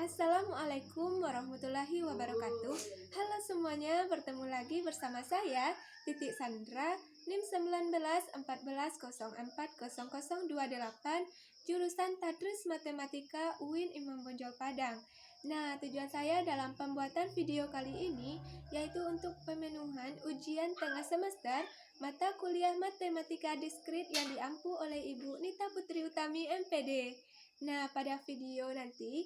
Assalamualaikum warahmatullahi wabarakatuh. Halo semuanya, bertemu lagi bersama saya Titik Sandra, NIM 1914040028, jurusan Tadris Matematika UIN Imam Bonjol Padang. Nah, tujuan saya dalam pembuatan video kali ini yaitu untuk pemenuhan ujian tengah semester mata kuliah Matematika Diskrit yang diampu oleh Ibu Nita Putri Utami MPD. Nah, pada video nanti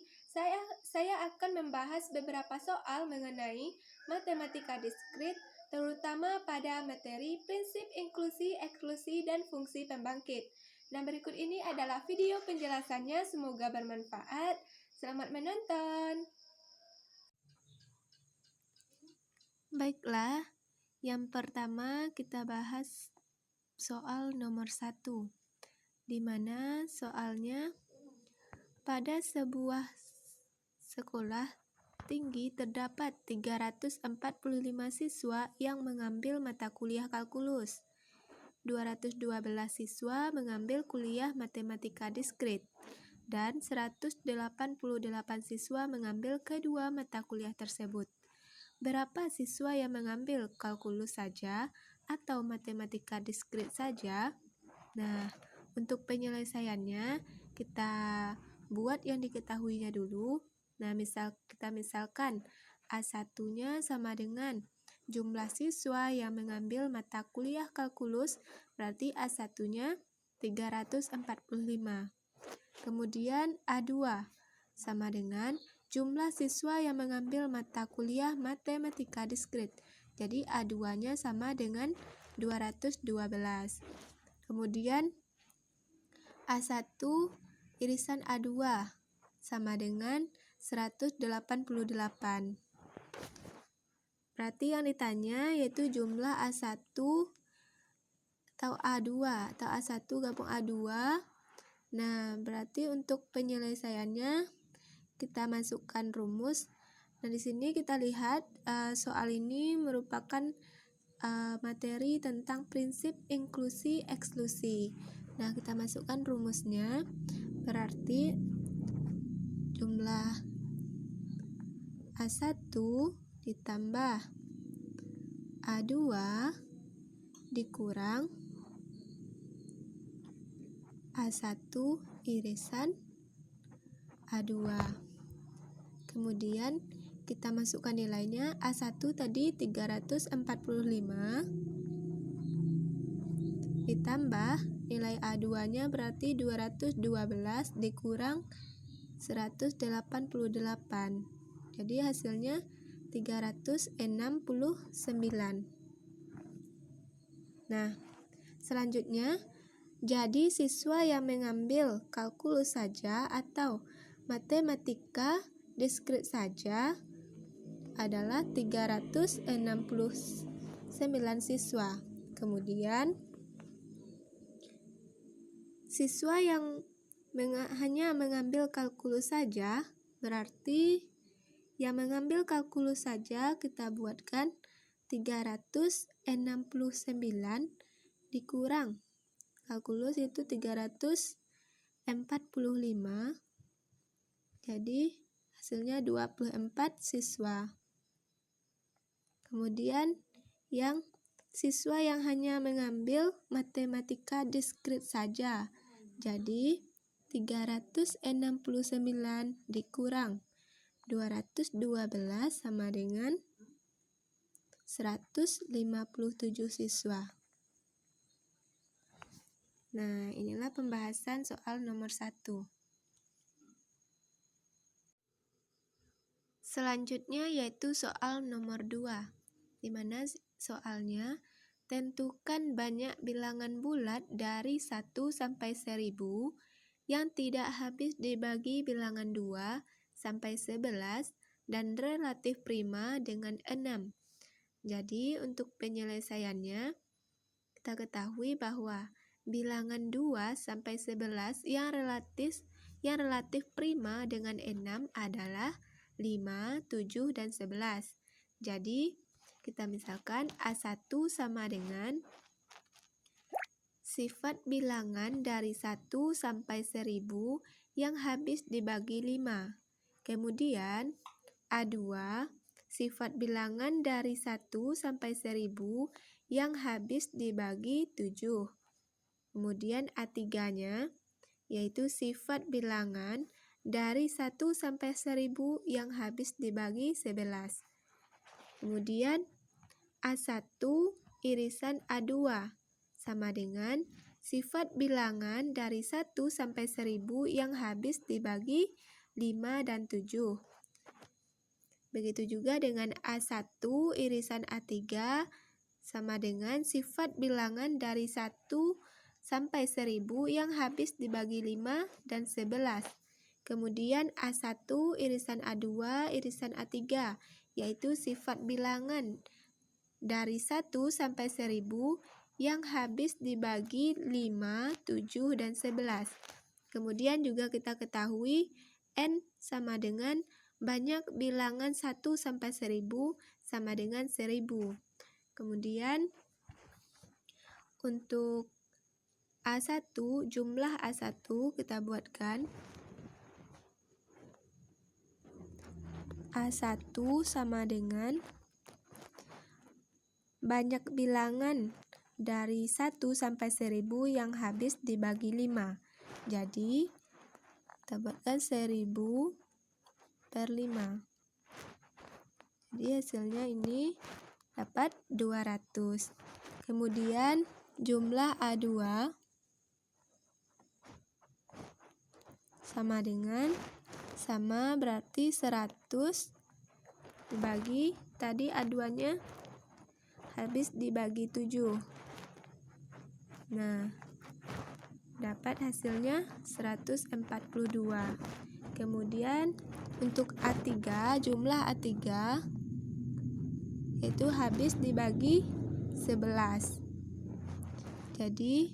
saya akan membahas beberapa soal mengenai matematika diskrit, terutama pada materi prinsip inklusi, eksklusi, dan fungsi pembangkit. Nah, berikut ini adalah video penjelasannya, semoga bermanfaat. Selamat menonton. Baiklah, yang pertama kita bahas soal nomor 1, di mana soalnya pada sebuah sekolah tinggi terdapat 345 siswa yang mengambil mata kuliah kalkulus. 212 siswa mengambil kuliah matematika diskrit dan 188 siswa mengambil kedua mata kuliah tersebut. Berapa siswa yang mengambil kalkulus saja atau matematika diskrit saja? Nah, untuk penyelesaiannya kita buat yang diketahuinya dulu. Nah, misalkan A1-nya sama dengan jumlah siswa yang mengambil mata kuliah kalkulus, berarti A1-nya 345. Kemudian A2 sama dengan jumlah siswa yang mengambil mata kuliah matematika diskrit. Jadi A2-nya sama dengan 212. Kemudian A1 irisan A2 sama dengan 188. Berarti yang ditanya yaitu jumlah A1 atau A2 atau A1 gabung A2. Nah, berarti untuk penyelesaiannya kita masukkan rumus. Nah, di sini kita lihat soal ini merupakan materi tentang prinsip inklusi eksklusi. Nah, kita masukkan rumusnya. Berarti jumlah A1 ditambah A2 dikurang A1 irisan A2. Kemudian kita masukkan nilainya. A1 tadi 345 ditambah nilai A2-nya berarti 212 dikurang 188. Jadi hasilnya 369. Nah, selanjutnya, jadi siswa yang mengambil kalkulus saja atau matematika diskrit saja adalah 369 siswa. Kemudian siswa yang hanya mengambil kalkulus saja, berarti yang mengambil kalkulus saja kita buatkan 369 dikurang kalkulus itu 345. Jadi hasilnya 24 siswa. Kemudian yang siswa yang hanya mengambil matematika diskrit saja. Jadi 369 dikurang 212 sama dengan 157 siswa. Nah, inilah pembahasan soal nomor 1. Selanjutnya yaitu soal nomor 2, di mana soalnya tentukan banyak bilangan bulat dari 1 sampai 1000 yang tidak habis dibagi bilangan 2 sampai 11 dan relatif prima dengan 6. Jadi untuk penyelesaiannya kita ketahui bahwa bilangan 2 sampai 11 yang relatif prima dengan 6 adalah 5, 7, dan 11. Jadi kita misalkan A1 sama dengan sifat bilangan dari 1 sampai 1000 yang habis dibagi 5. Kemudian A2, sifat bilangan dari 1 sampai 1000 yang habis dibagi 7. Kemudian A3-nya, yaitu sifat bilangan dari 1 sampai 1000 yang habis dibagi 11. Kemudian A1 irisan A2 sama dengan sifat bilangan dari 1 sampai 1000 yang habis dibagi 5 dan 7. Begitu juga dengan A1 irisan A3 sama dengan sifat bilangan dari 1 sampai 1000 yang habis dibagi 5 dan 11. Kemudian A1 irisan A2 irisan A3, yaitu sifat bilangan dari 1 sampai 1000 yang habis dibagi 5, 7, dan 11. Kemudian juga kita ketahui N sama dengan banyak bilangan 1 sampai 1000 sama dengan 1000. Kemudian untuk A1, jumlah A1 kita buatkan A1 sama dengan banyak bilangan dari 1 sampai 1000 yang habis dibagi 5. Jadi kita buatkan 1000 per 5. Jadi hasilnya ini dapat 200. Kemudian jumlah A2 sama berarti 100 dibagi tadi A2-nya habis dibagi 7. Nah, dapat hasilnya 142. Kemudian untuk A3, jumlah A3 itu habis dibagi 11. Jadi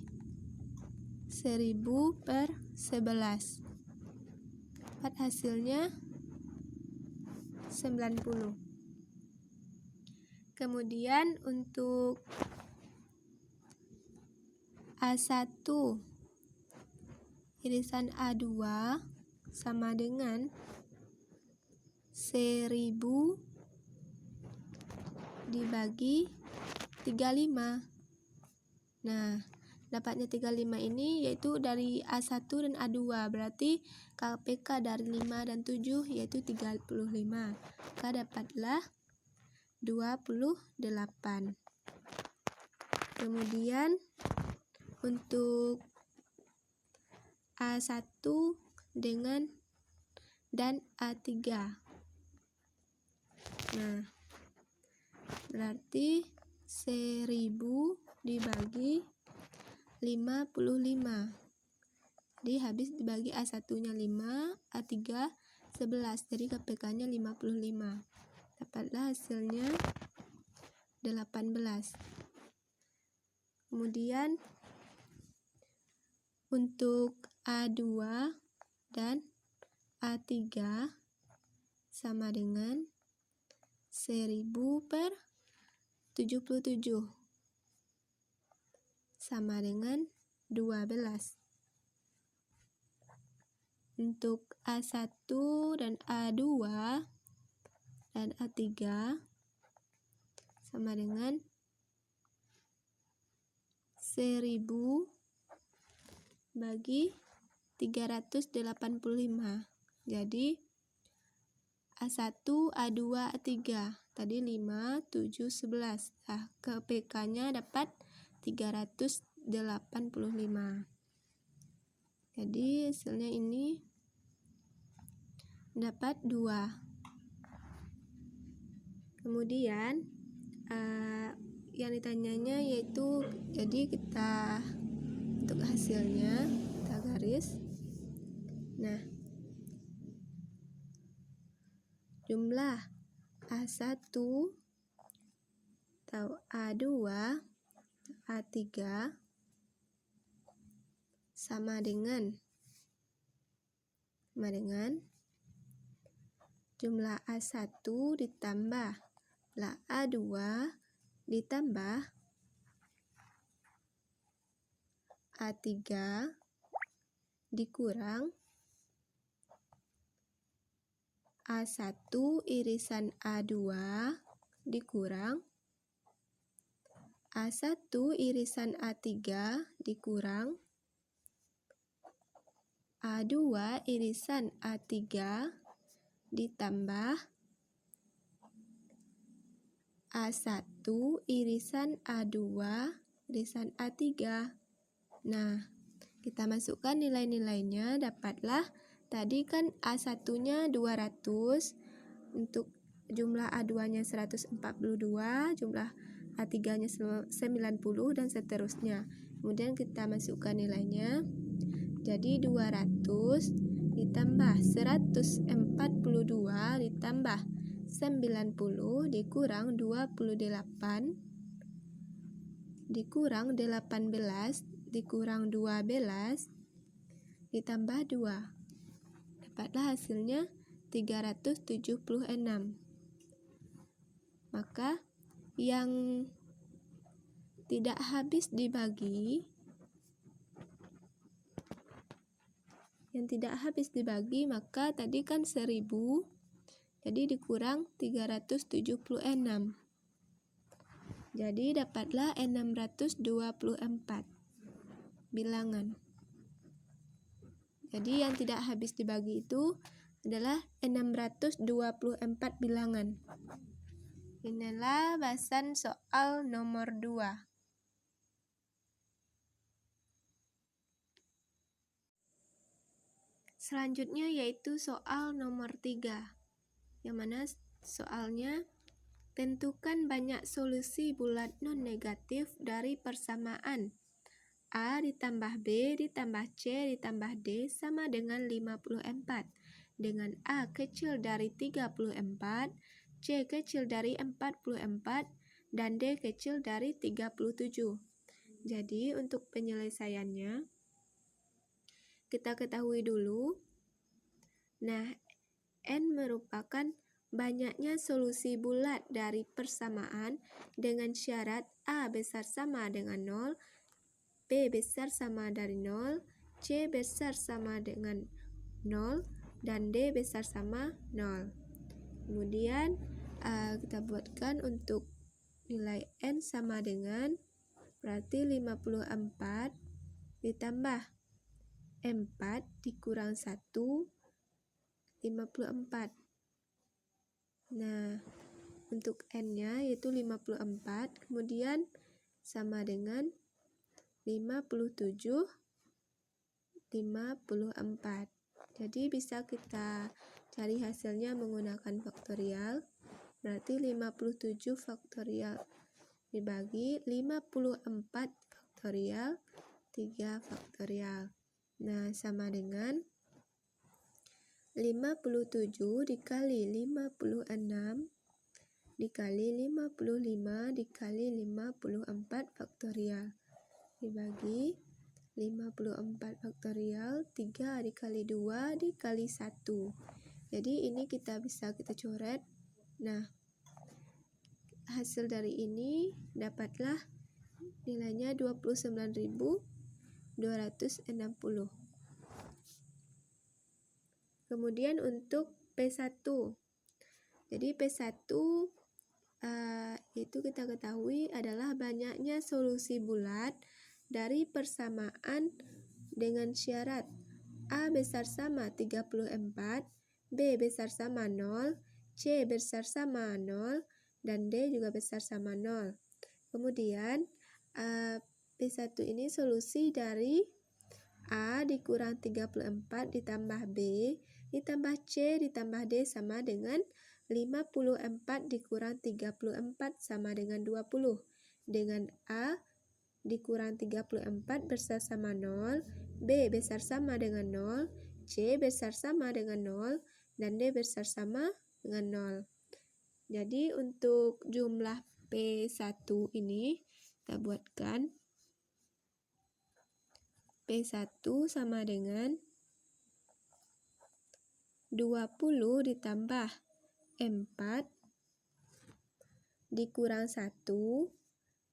1000 per 11. Dapat hasilnya 90. Kemudian untuk A1 irisan A2 sama dengan 1000 dibagi 35. Nah, dapatnya 35 ini yaitu dari A1 dan A2, berarti KPK dari 5 dan 7 yaitu 35. Maka dapatlah 28. Kemudian untuk A1 dengan dan A3. Nah, berarti 1000 dibagi 55. Jadi habis dibagi A1-nya 5, A3 11. Jadi KPK-nya 55. Dapatlah hasilnya 18. Kemudian untuk A2 dan A3 sama dengan 1000 per 77 sama dengan 12. Untuk A1 dan A2 dan A3 sama dengan 1000 bagi 385. Jadi A1, A2, A3 tadi 5, 7, 11. Nah, KPK-nya dapat 385. Jadi hasilnya ini dapat 2. Kemudian yang ditanyanya yaitu, jadi kita untuk hasilnya kita garis. Nah, jumlah A1 atau A2, A3 sama dengan jumlah A1 ditambah A2 ditambah A3 dikurang A1 irisan A2 dikurang A1 irisan A3 dikurang A2 irisan A3 ditambah A1 irisan A2 irisan A3. Nah, kita masukkan nilai-nilainya, dapatlah tadi kan A1-nya 200, untuk jumlah A2-nya 142, jumlah A3-nya 90, dan seterusnya. Kemudian kita masukkan nilainya. Jadi 200 ditambah 142 ditambah 90 dikurang 28 dikurang 18 dikurang 12 ditambah 2. Dapatlah hasilnya 376. Maka yang tidak habis dibagi maka tadi kan 1000, jadi dikurang 376. Jadi dapatlah 624 bilangan. Jadi yang tidak habis dibagi itu adalah 624 bilangan. Inilah bahasan soal nomor 2. Selanjutnya yaitu soal nomor 3, yang mana soalnya tentukan banyak solusi bulat non-negatif dari persamaan A ditambah B ditambah C ditambah D sama dengan 54, dengan A kecil dari 34, C kecil dari 44, dan D kecil dari 37. Jadi untuk penyelesaiannya kita ketahui dulu. Nah, N merupakan banyaknya solusi bulat dari persamaan dengan syarat A besar sama dengan 0, B besar sama dari 0, C besar sama dengan 0, dan D besar sama 0. Kemudian kita buatkan untuk nilai N sama dengan, berarti 54 ditambah 4 dikurang 1, 54. Nah, untuk N-nya yaitu 54, kemudian sama dengan 57, 54. Jadi bisa kita cari hasilnya menggunakan faktorial. Berarti 57 faktorial dibagi 54 faktorial 3 faktorial. Nah, sama dengan 57 dikali 56 dikali 55 dikali 54 faktorial dibagi 54 faktorial 3 dikali 2 dikali 1. Jadi ini kita coret. Nah, hasil dari ini dapatlah nilainya 29.260. Kemudian untuk P1. Jadi P1 itu kita ketahui adalah banyaknya solusi bulat dari persamaan dengan syarat A besar sama 34, B besar sama 0, C besar sama 0, dan D juga besar sama 0. Kemudian P1 ini solusi dari A dikurang 34 ditambah B ditambah C ditambah D sama dengan 54 dikurang 34 sama dengan 20. Dengan A dikurang 34 besar sama 0, B besar sama dengan 0, C besar sama dengan 0, dan D besar sama dengan 0. Jadi untuk jumlah P1 ini kita buatkan P1 sama dengan 20 ditambah 4 dikurang 1.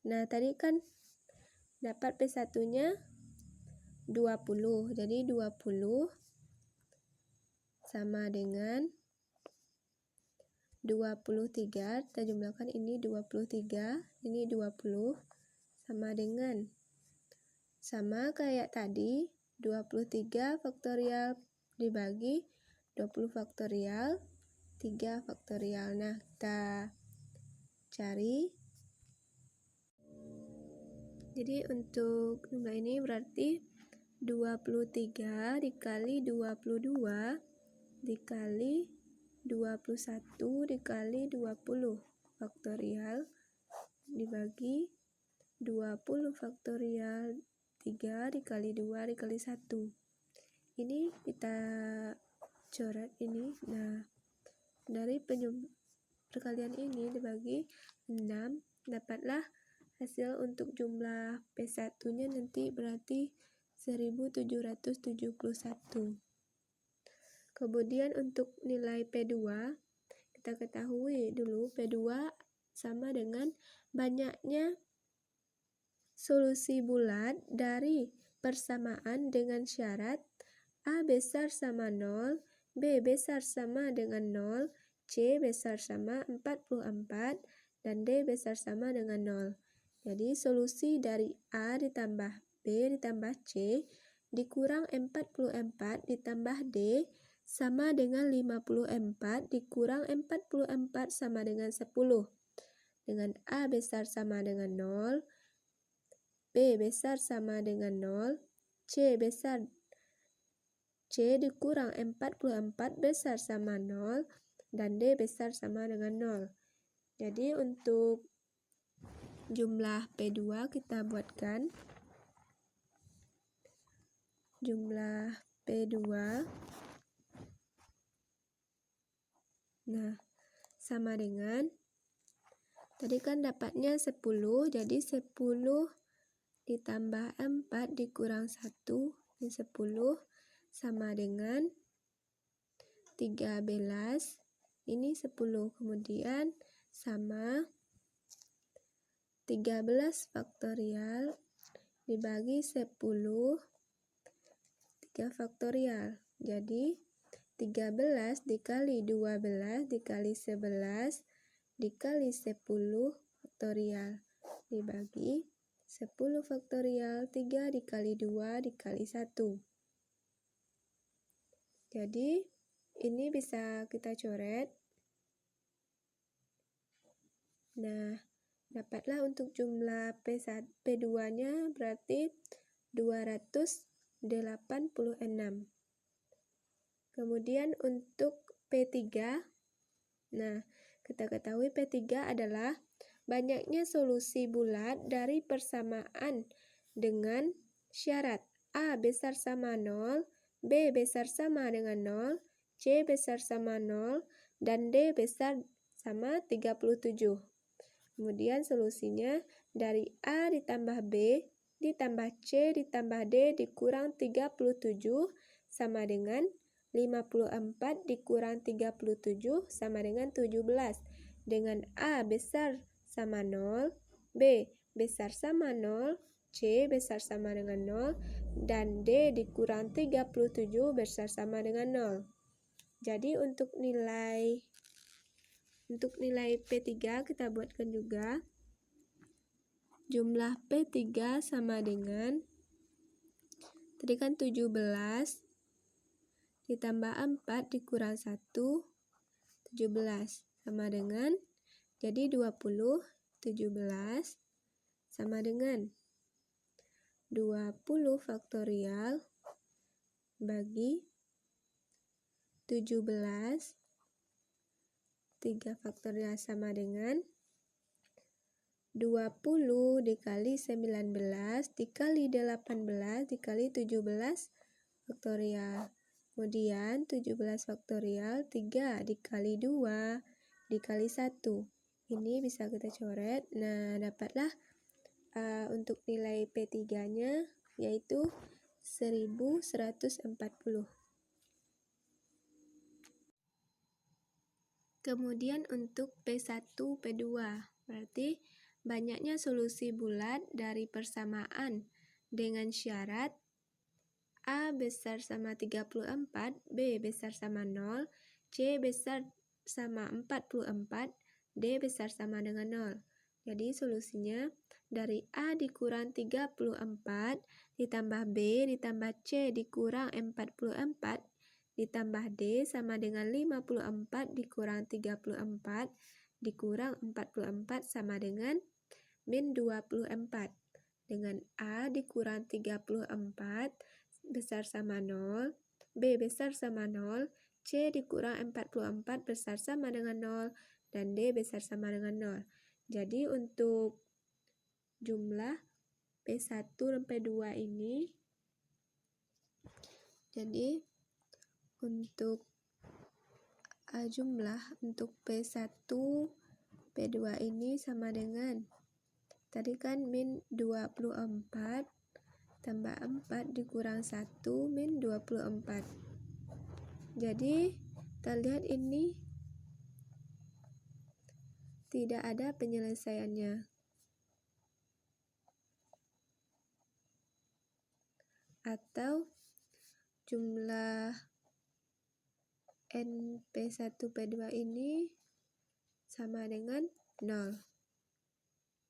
Nah, tadi kan dapat P1-nya 20. Jadi 20 sama dengan 23, kita jumlahkan ini 23, ini 20, sama dengan, sama kayak tadi, 23 faktorial dibagi 20 faktorial, 3 faktorial. Nah, kita cari. Jadi untuk jumlah ini berarti 23 dikali 22 dikali 21 dikali 20 faktorial dibagi 20 faktorial 3 dikali 2 dikali 1. Ini kita coret ini. Nah, dari perkalian ini dibagi 6, dapatlah hasil untuk jumlah P1 nya nanti berarti 1771. Kemudian untuk nilai P2, kita ketahui dulu P2 sama dengan banyaknya solusi bulat dari persamaan dengan syarat A besar sama 0, B besar sama dengan 0, C besar sama 44, dan D besar sama dengan 0. Jadi solusi dari A ditambah B ditambah C dikurang 44 ditambah D sama dengan 54 dikurang 44 sama dengan 10. Dengan A besar sama dengan 0, B besar sama dengan 0, C dikurang 44 besar sama 0, dan D besar sama dengan 0. Jadi untuk jumlah P2 kita buatkan. Jumlah P2. Nah, sama dengan tadi kan dapatnya 10, jadi 10 ditambah 4 dikurang 1, ini 10 sama dengan 13, ini 10, kemudian sama 13 faktorial dibagi 10, 3 faktorial, jadi 13 dikali 12 dikali 11 dikali 10 faktorial dibagi 10 faktorial 3 dikali 2 dikali 1. Jadi ini bisa kita coret. Nah, dapatlah untuk jumlah P2 nya berarti 286. Kemudian untuk P3, nah kita ketahui P3 adalah banyaknya solusi bulat dari persamaan dengan syarat A besar sama 0, B besar sama dengan 0, C besar sama 0, dan D besar sama 37. Kemudian solusinya dari A ditambah B ditambah C ditambah D dikurang 37 sama dengan 54 dikurang 37 sama dengan 17. Dengan A besar sama 0, B besar sama 0, C besar sama dengan 0, dan D dikurang 37 besar sama dengan 0. Jadi untuk nilai P3 kita buatkan juga. Jumlah P3 sama dengan, tadi kan 17 ditambah 4 dikurang 1, 17 sama dengan, jadi 20, 17 sama dengan 20 faktorial bagi 17, 3 faktorial sama dengan 20 dikali 19 dikali 18 dikali 17 faktorial. Kemudian 17 faktorial 3 dikali 2 dikali 1. Ini bisa kita coret. Nah, dapatlah untuk nilai P3 nya yaitu 1140. Kemudian untuk P1, P2 berarti banyaknya solusi bulat dari persamaan dengan syarat A besar sama 34, B besar sama 0, C besar sama 44, D besar sama dengan 0. Jadi solusinya dari A dikurang 34 ditambah B ditambah C dikurang 44 ditambah D sama dengan 54 dikurang 34 dikurang 44 sama dengan min 24. Dengan A dikurang 34 besar sama 0, B besar sama 0, C dikurang 44 besar sama dengan 0, dan D besar sama dengan 0. Jadi untuk jumlah P1 dan P2 ini, jadi untuk jumlah untuk P1, P2 ini sama dengan, tadi kan min 24 tambah 4 dikurang 1 min 24. Jadi kita lihat ini tidak ada penyelesaiannya. Atau jumlah N P1 P2 ini sama dengan 0.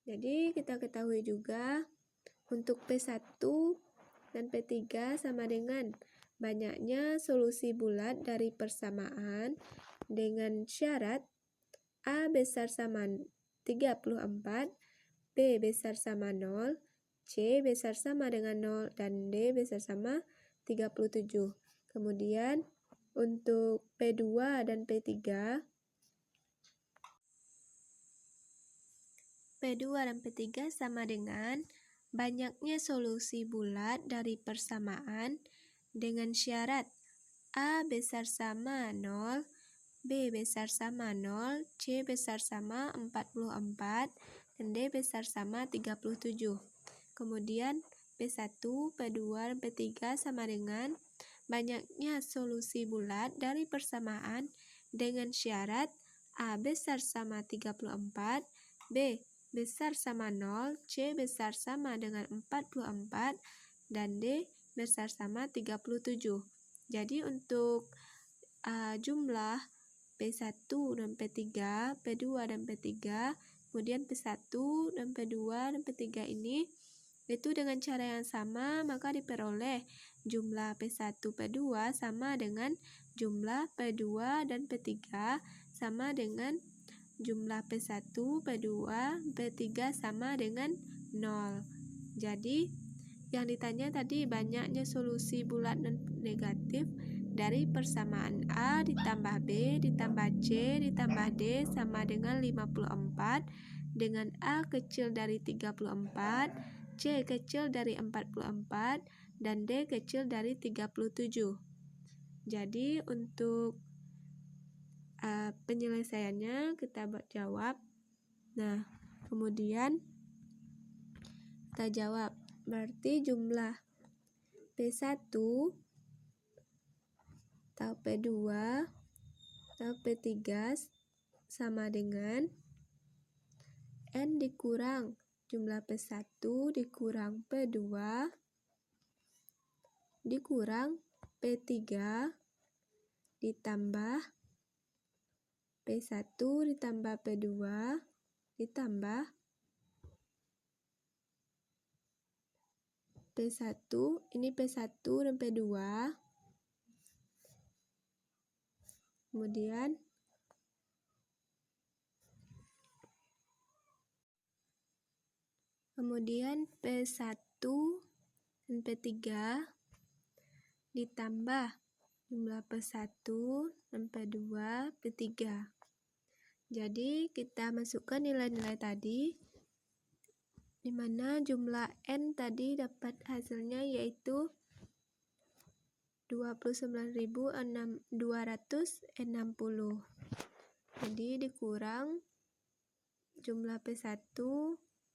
Jadi kita ketahui juga untuk P1 dan P3 sama dengan banyaknya solusi bulat dari persamaan dengan syarat A besar sama 34, B besar sama 0, C besar sama dengan 0, dan D besar sama 37. Kemudian untuk P2 dan P3, sama dengan banyaknya solusi bulat dari persamaan dengan syarat A besar sama 0, B besar sama 0, C besar sama 44, dan D besar sama 37. Kemudian P1, P2, dan P3 sama dengan banyaknya solusi bulat dari persamaan dengan syarat A besar sama 34, B besar sama 0, C besar sama dengan 44, dan D besar sama 37. Jadi untuk jumlah P1 dan P3, P2 dan P3, kemudian P1 dan P2 dan P3 ini itu dengan cara yang sama, maka diperoleh jumlah P1 P2 sama dengan jumlah P2 dan P3 sama dengan jumlah P1 P2 P3 sama dengan 0. Jadi yang ditanya tadi banyaknya solusi bulat dan negatif dari persamaan A ditambah B ditambah C ditambah D sama dengan 54 dengan A kecil dari 34, C kecil dari 44, dan D kecil dari 37. Jadi untuk penyelesaiannya kita jawab. Nah, kemudian kita jawab. Berarti jumlah P1 atau P2 atau P3 sama dengan N dikurang jumlah P1 dikurang P2 dikurang P3 ditambah P1 ditambah P2 ditambah P1, ini P1 dan P2, kemudian P1 dan P3 ditambah jumlah P1 dan P2, P3. Jadi kita masukkan nilai-nilai tadi, di mana jumlah N tadi dapat hasilnya yaitu 29.260. Jadi dikurang jumlah P1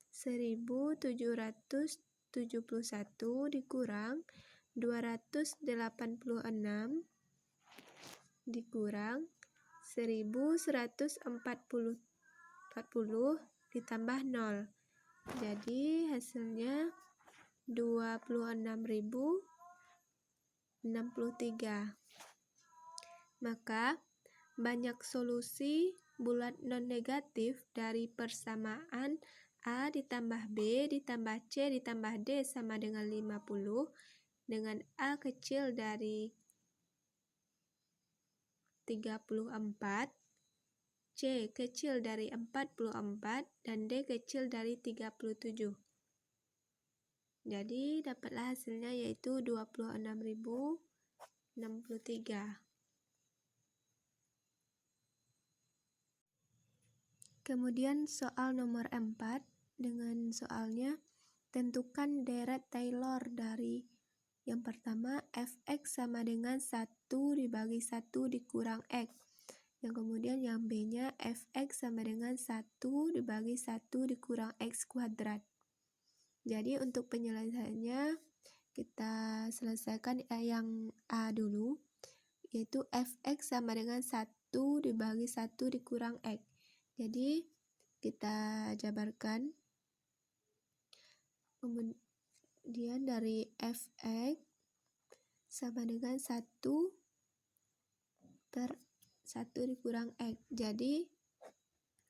1.771 dikurang 286 dikurang 1.140 ditambah 0. Jadi hasilnya 26.063. Maka banyak solusi bulat non-negatif dari persamaan A ditambah B ditambah C ditambah D sama dengan 50 dengan A kecil dari 34, C kecil dari 44, dan D kecil dari 37. Jadi dapatlah hasilnya yaitu 26.063. Kemudian soal nomor 4 dengan soalnya tentukan deret Taylor dari yang pertama fx sama dengan 1 dibagi 1 dikurang x. Yang kemudian yang B-nya fx sama dengan 1 dibagi 1 dikurang x kuadrat. Jadi untuk penyelesaiannya kita selesaikan yang A dulu, yaitu fx sama dengan 1 dibagi 1 dikurang x. Jadi kita jabarkan, kemudian dari fx sama dengan 1 per 1 dikurang x. Jadi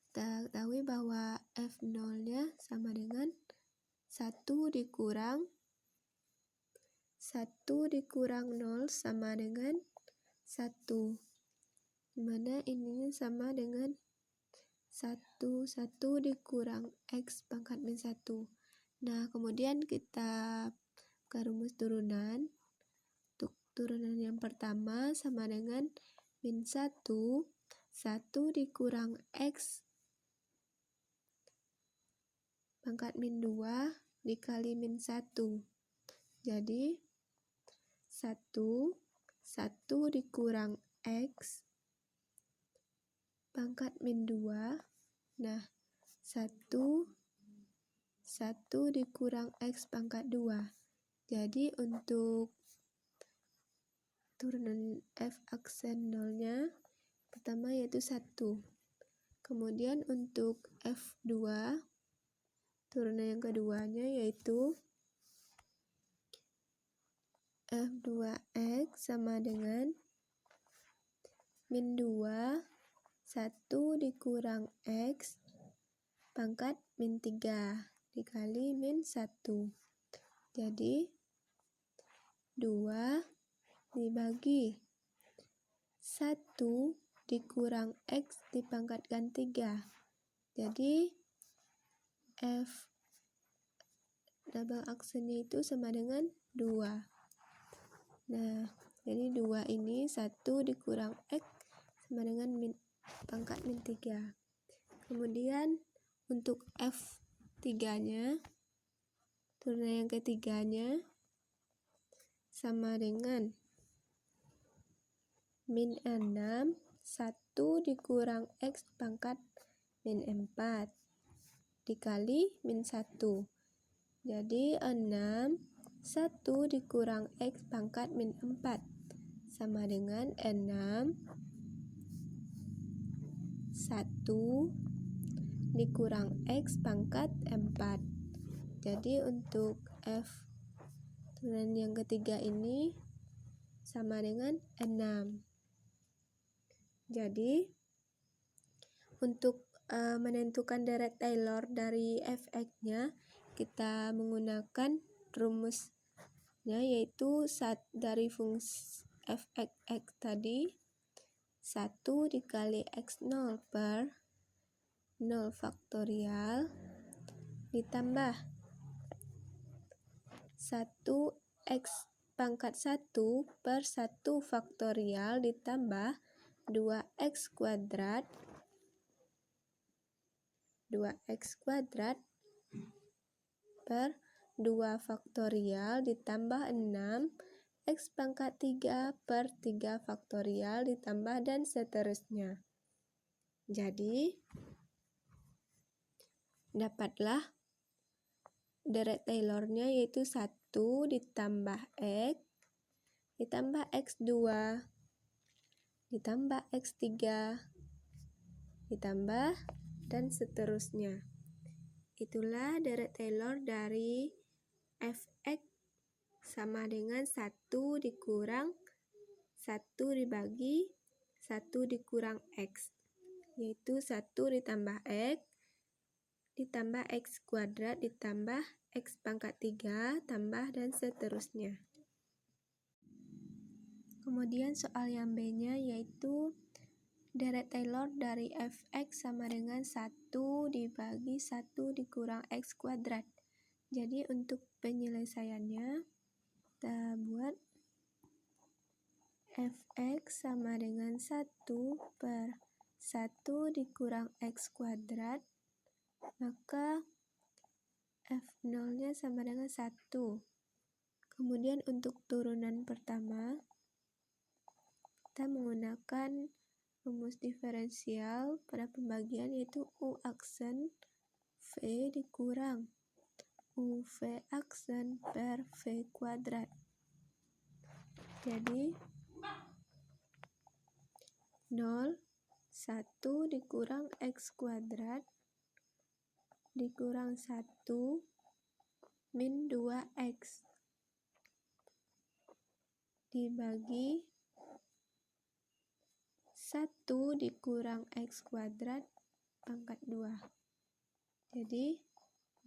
kita ketahui bahwa f0 nya sama dengan 1 dikurang 0 sama dengan 1, dimana ininya sama dengan 1 dikurang x pangkat min 1. Nah, kemudian kita ke rumus turunan. Untuk turunan yang pertama sama dengan min 1 dikurang x pangkat min 2 dikali min 1. Jadi 1 dikurang x pangkat min 2. Nah, 1 dikurang x pangkat 2. Jadi untuk turunan f aksen 0-nya pertama yaitu 1. Kemudian untuk f2 turunan yang keduanya yaitu f2x sama dengan min 2 1 dikurang x pangkat min 3 dikali min 1. Jadi 2 dibagi 1 dikurang x dipangkatkan 3. Jadi f double aksennya itu sama dengan 2. Nah, jadi 2 ini 1 dikurang x sama dengan pangkat min 3. Kemudian untuk f3-nya, turunan yang ketiganya sama dengan min 6, 1 dikurang x pangkat min 4 dikali min 1. Jadi 6, 1 dikurang x pangkat min 4 sama dengan 6, 1 dikurang x pangkat 4. Jadi untuk f turunan yang ketiga ini sama dengan 6. Jadi untuk menentukan deret Taylor dari fx-nya kita menggunakan rumusnya, yaitu dari fungsi fx tadi 1 dikali x0 per 0 faktorial ditambah 1x pangkat 1 per 1 faktorial ditambah 2x kuadrat per 2 faktorial ditambah 6 x pangkat 3 per 3 faktorial ditambah dan seterusnya. Jadi dapatlah deret Taylor-nya yaitu 1 ditambah x ditambah x2 ditambah x3 ditambah dan seterusnya. Itulah deret Taylor dari fx sama dengan 1 dikurang 1 dibagi 1 dikurang X, yaitu 1 ditambah X, ditambah X kuadrat, ditambah X pangkat 3, tambah dan seterusnya. Kemudian soal yang B-nya yaitu deret Taylor dari fx sama dengan 1 dibagi 1 dikurang X kuadrat. Jadi untuk penyelesaiannya kita buat fx sama dengan 1 per 1 dikurang X kuadrat, maka f0-nya sama dengan 1. Kemudian untuk turunan pertama, kita menggunakan rumus diferensial pada pembagian, yaitu U aksen V dikurang UV aksen per V kuadrat. Jadi 0, 1 dikurang X kuadrat dikurang 1 min 2X dibagi 1 dikurang X kuadrat pangkat 2. Jadi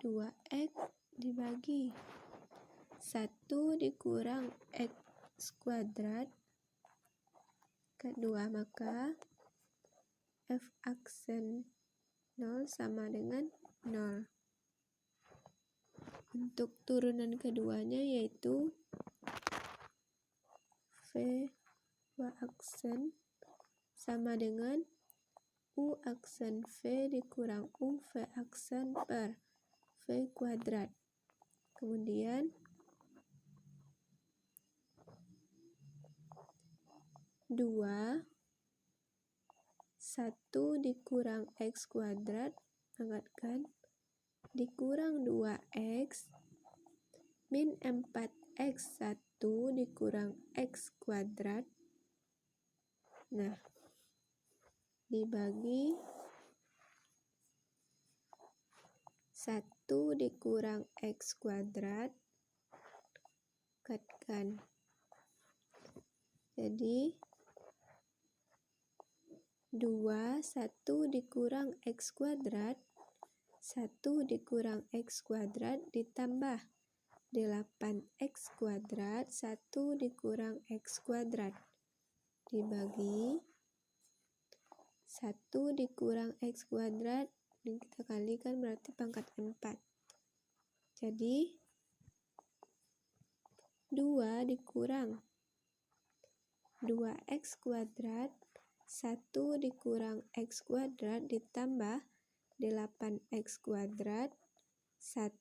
2X dibagi 1 dikurang X kuadrat pangkat 2, maka F aksen 0 sama dengan 0. Untuk turunan keduanya yaitu V aksen sama dengan U aksen V dikurang UV aksen per V kuadrat. Kemudian 2, 1 dikurang X kuadrat, angkatkan, dikurang 2X, min 4X, 1 dikurang X kuadrat. Nah, dibagi 1 dikurang X kuadrat, angkatkan. Jadi 2, 1 dikurang X kuadrat, 1 dikurang X kuadrat ditambah 8X kuadrat, 1 dikurang X kuadrat, dibagi 1 dikurang X kuadrat, dan kita kalikan berarti pangkat 4. Jadi 2 dikurang 2X kuadrat, 1 dikurang X kuadrat ditambah 8X kuadrat, 1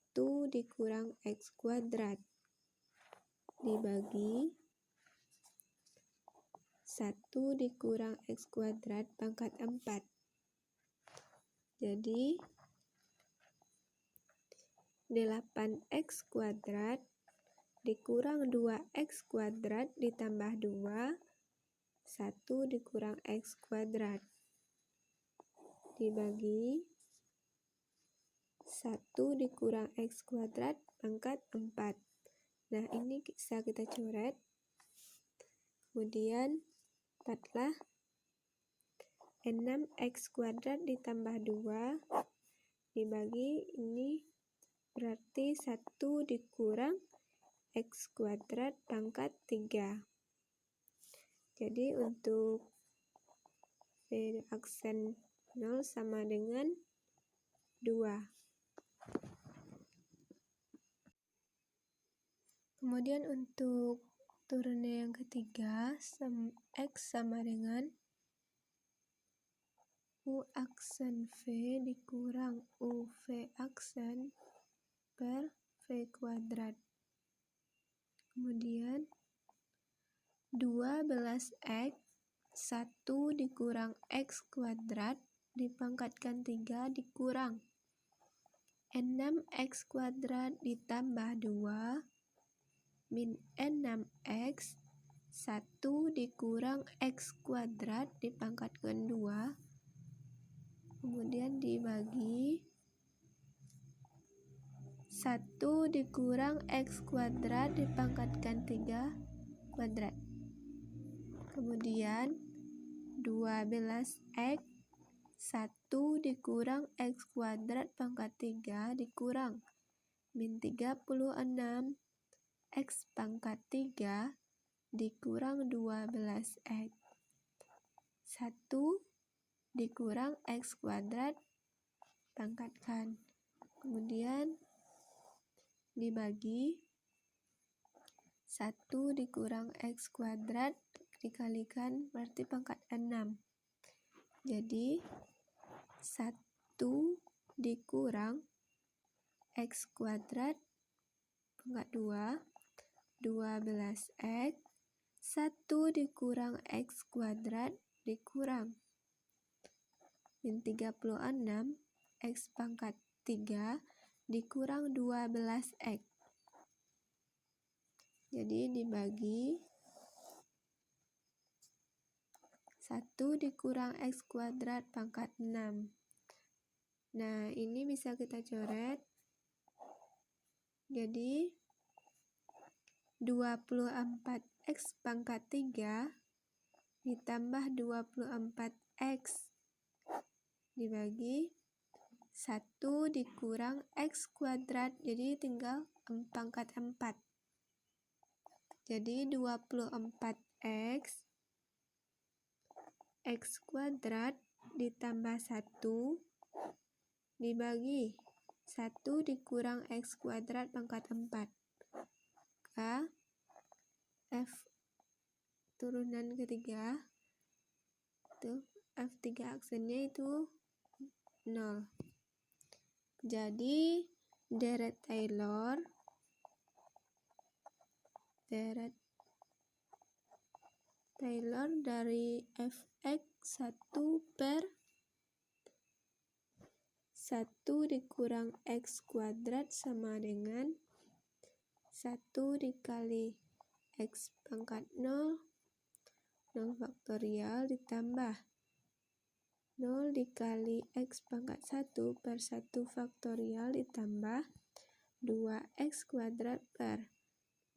dikurang X kuadrat, dibagi 1 dikurang X kuadrat pangkat 4. Jadi 8X kuadrat dikurang 2X kuadrat ditambah 2, 1 dikurang X kuadrat, dibagi 1 dikurang X kuadrat pangkat 4. Nah, ini bisa kita coret. Kemudian dapatlah 6X kuadrat ditambah 2 dibagi ini berarti 1 dikurang X kuadrat pangkat 3. Jadi untuk V aksen 0 sama dengan 2. Kemudian untuk turunan yang ketiga, X sama dengan U aksen V dikurang UV aksen per V kuadrat. Kemudian 12X, 1 dikurang X kuadrat dipangkatkan 3 dikurang 6X kuadrat ditambah 2 min 6X, 1 dikurang X kuadrat dipangkatkan 2, kemudian dibagi 1 dikurang X kuadrat dipangkatkan 3 kuadrat. Kemudian 12x 1 dikurang x kuadrat pangkat 3 dikurang min 36 x pangkat 3 dikurang 12x 1 dikurang x kuadrat pangkatkan, kemudian dibagi 1 dikurang x kuadrat dikalikan berarti pangkat 6, jadi 1 dikurang x kuadrat pangkat 2 12x 1 dikurang x kuadrat dikurang min 36 x pangkat 3 dikurang 12x, jadi dibagi 1 dikurang x kuadrat pangkat 6. Nah, ini bisa kita coret. Jadi 24x pangkat 3 ditambah 24x dibagi 1 dikurang x kuadrat, jadi tinggal pangkat 4. Jadi 24x x kuadrat ditambah 1 dibagi 1 dikurang x kuadrat pangkat 4. Maka F turunan ketiga itu F3 aksennya itu 0. Jadi deret Taylor dari fx 1 per 1 dikurang x kuadrat sama dengan 1 dikali x pangkat 0 faktorial ditambah 0 dikali x pangkat 1 per 1 faktorial ditambah 2x kuadrat per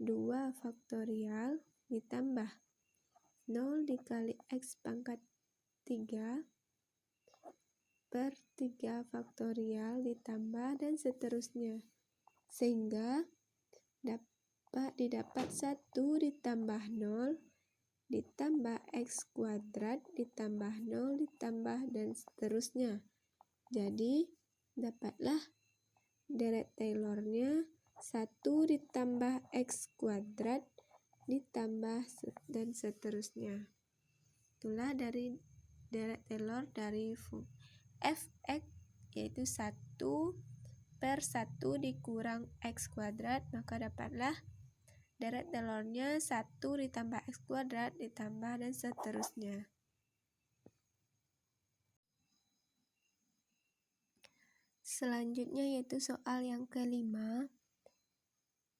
2 faktorial ditambah 0 dikali x pangkat 3 per 3 faktorial ditambah dan seterusnya, sehingga dapat didapat 1 ditambah 0 ditambah x kuadrat ditambah 0 ditambah dan seterusnya. Jadi dapatlah deret Taylornya 1 ditambah x kuadrat ditambah dan seterusnya. Itulah dari deret Taylor dari fx, yaitu 1 per 1 dikurang x kuadrat, maka dapatlah deret Taylornya 1 ditambah x kuadrat ditambah dan seterusnya. Selanjutnya yaitu soal yang kelima.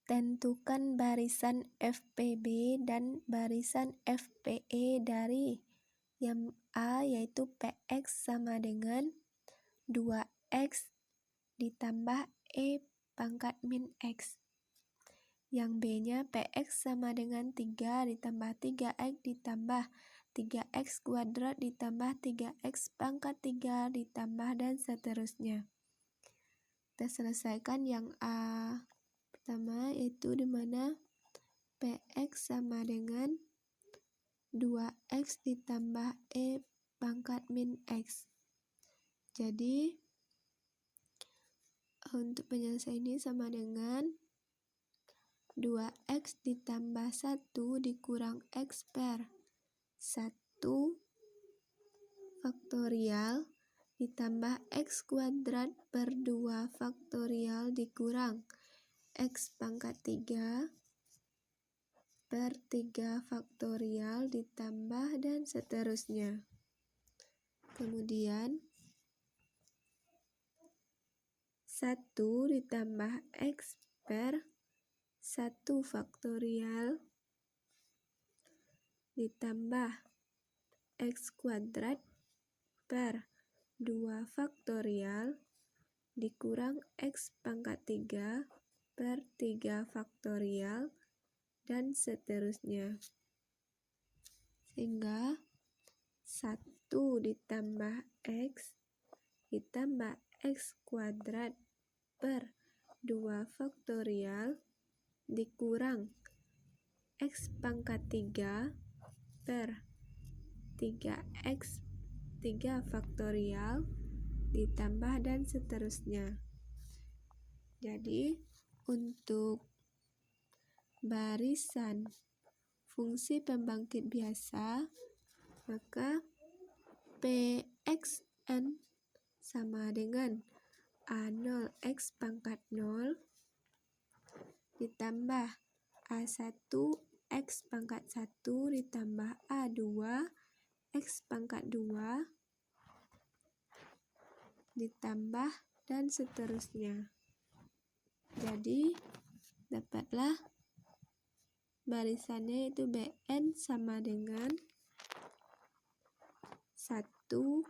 Tentukan barisan FPB dan barisan FPE dari yang A yaitu PX sama dengan 2x ditambah E pangkat min X. Yang B-nya PX sama dengan 3 ditambah 3x ditambah 3x kuadrat ditambah 3x pangkat 3 ditambah dan seterusnya. Kita selesaikan yang A pertama, yaitu dimana PX sama dengan 2x ditambah E pangkat min X. Jadi untuk penyelesaian ini sama dengan 2x ditambah 1 dikurang x per 1 faktorial ditambah x kuadrat per 2 faktorial dikurang x pangkat 3 per 3 faktorial ditambah dan seterusnya. Kemudian 1 ditambah x per 1 faktorial ditambah x kuadrat per 2 faktorial dikurang x pangkat 3 per 3 faktorial dan seterusnya. Sehingga 1 1 ditambah X ditambah X kuadrat per 2 faktorial dikurang X pangkat 3 per 3X 3 faktorial ditambah dan seterusnya. Jadi untuk barisan fungsi pembangkit biasa, maka Pxn sama dengan A0 X pangkat 0 ditambah A1 X pangkat 1 ditambah A2 X pangkat 2 ditambah dan seterusnya. Jadi dapatlah barisannya itu Bn sama dengan 1,1,1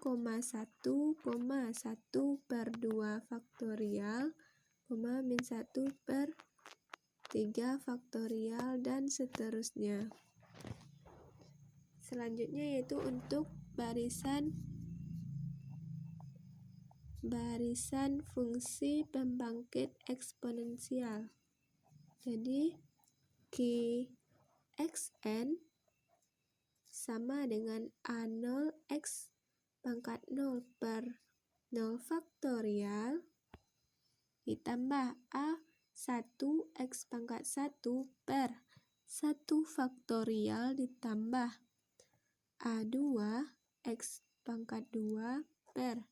per 2 faktorial, min 1 per 3 faktorial dan seterusnya. Selanjutnya yaitu untuk barisan fungsi pembangkit eksponensial. Jadi Qxn sama dengan A0 X pangkat 0 per 0 faktorial ditambah A1 X pangkat 1 per 1 faktorial ditambah A2 X pangkat 2 per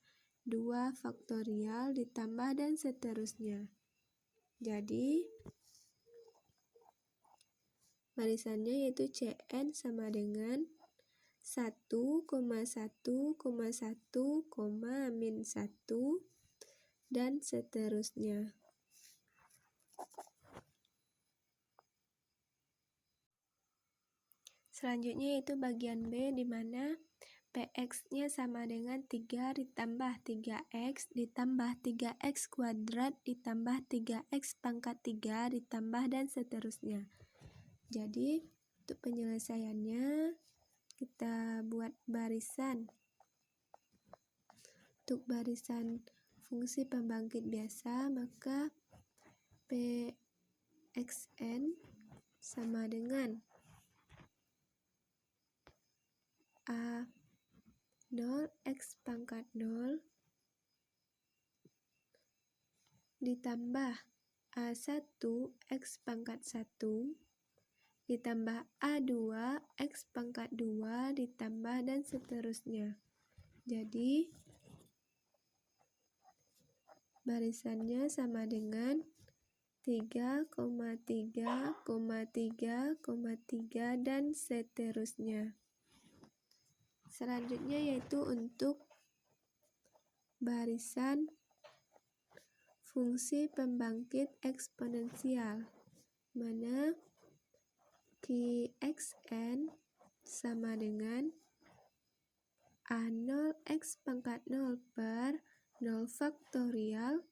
2 faktorial ditambah dan seterusnya. Jadi barisannya yaitu Cn sama dengan 1,1,1, min 1 dan seterusnya. Selanjutnya yaitu bagian B, di mana Px-nya sama dengan 3 ditambah 3x ditambah 3x kuadrat ditambah 3x pangkat 3 ditambah dan seterusnya. Jadi untuk penyelesaiannya kita buat barisan. Untuk barisan fungsi pembangkit biasa, maka Pxn sama dengan A0 X pangkat 0 ditambah A1 X pangkat 1 ditambah A2 X pangkat 2 ditambah dan seterusnya. Jadi barisannya sama dengan 3,3,3,3 dan seterusnya. Selanjutnya yaitu untuk barisan fungsi pembangkit eksponensial, mana Qxn sama dengan A0 X pangkat 0 per 0 faktorial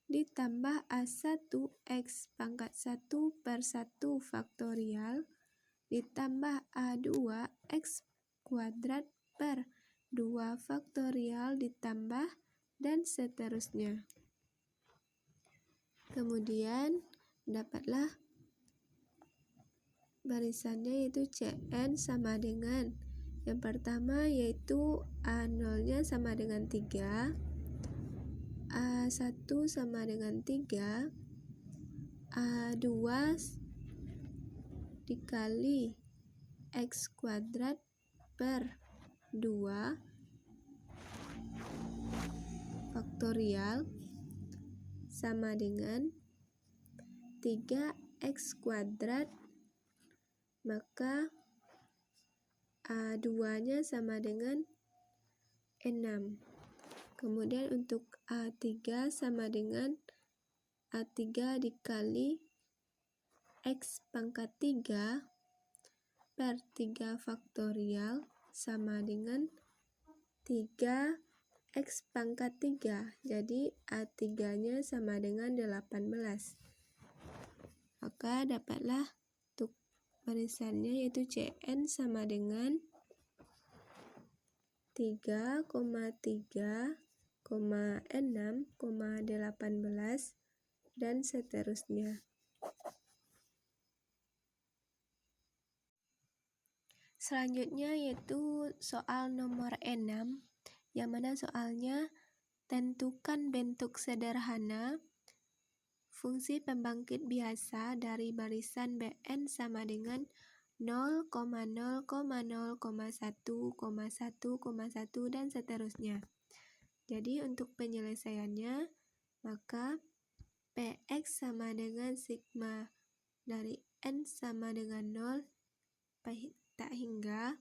ditambah A1 X pangkat 1 per 1 faktorial ditambah A2 X kuadrat per 2 faktorial ditambah dan seterusnya. Kemudian dapatlah barisannya yaitu Cn sama dengan, yang pertama yaitu A0 nya sama dengan 3, A1 sama dengan 3, A2 dikali X kuadrat per 2 faktorial sama dengan 3x kuadrat, maka A2 nya sama dengan 6. Kemudian untuk A3 sama dengan A3 dikali X pangkat 3 per 3 faktorial sama dengan 3x pangkat 3. Jadi A3 nya sama dengan 18. Maka dapatlah untuk barisannya yaitu Cn sama dengan 3,3,6,18 dan seterusnya. Selanjutnya yaitu soal nomor 6, yang mana soalnya tentukan bentuk sederhana fungsi pembangkit biasa dari barisan Bn sama dengan 0,0,0,1,1,1 dan seterusnya. Jadi untuk penyelesaiannya, maka Px sama dengan sigma dari n sama dengan 0 tak hingga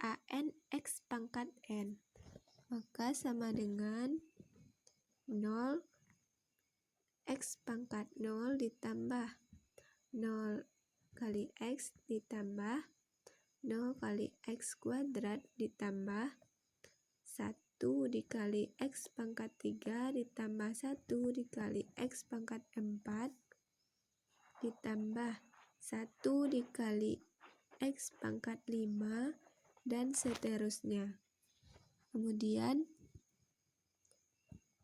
An x pangkat n, maka sama dengan 0 x pangkat 0 ditambah 0 kali x ditambah 0 kali x kuadrat ditambah 1 dikali x pangkat 3 ditambah 1 dikali x pangkat 4 ditambah 1 dikali x pangkat 5 dan seterusnya. Kemudian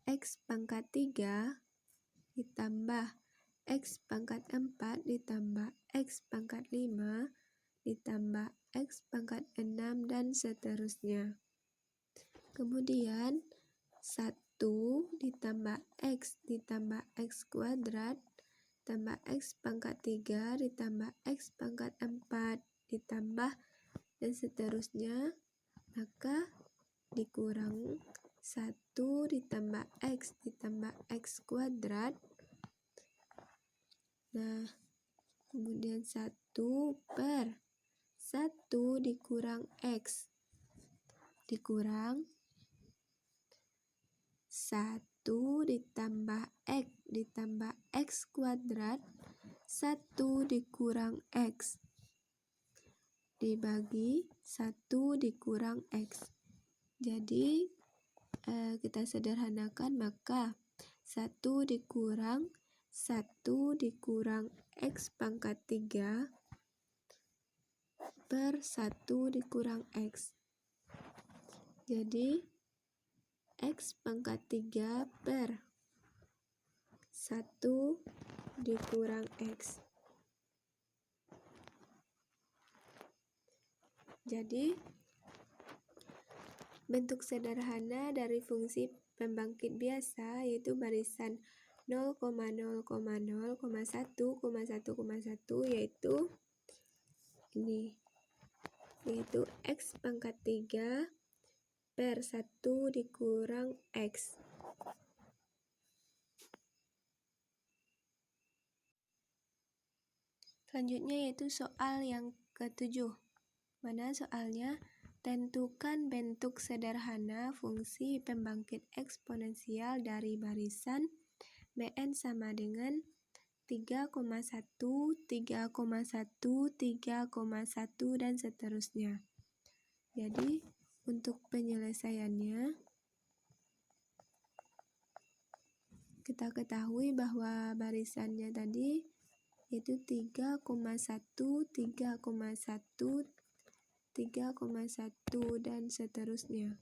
x pangkat 3 ditambah x pangkat 4 ditambah x pangkat 5 ditambah x pangkat 6 dan seterusnya. Kemudian 1 ditambah x kuadrat tambah x pangkat 3 ditambah x pangkat 4 ditambah dan seterusnya, maka dikurang 1 ditambah x kuadrat. Nah, kemudian 1 per 1 dikurang x dikurang 1 ditambah x kuadrat 1 dikurang x dibagi 1 dikurang x. Jadi kita sederhanakan, maka 1 dikurang x pangkat 3 per 1 dikurang x. Jadi x pangkat 3 per 1 dikurang x. Jadi bentuk sederhana dari fungsi pembangkit biasa yaitu barisan 0,0,0,1,1,1 yaitu ini, yaitu x pangkat 3 per 1 dikurang x. Selanjutnya yaitu soal yang ke-7, mana soalnya tentukan bentuk sederhana fungsi pembangkit eksponensial dari barisan Bn sama dengan 3,1, 3,1, 3,1 dan seterusnya. Jadi untuk penyelesaiannya, kita ketahui bahwa barisannya tadi yaitu 3,1, 3,1, 3,1 dan seterusnya.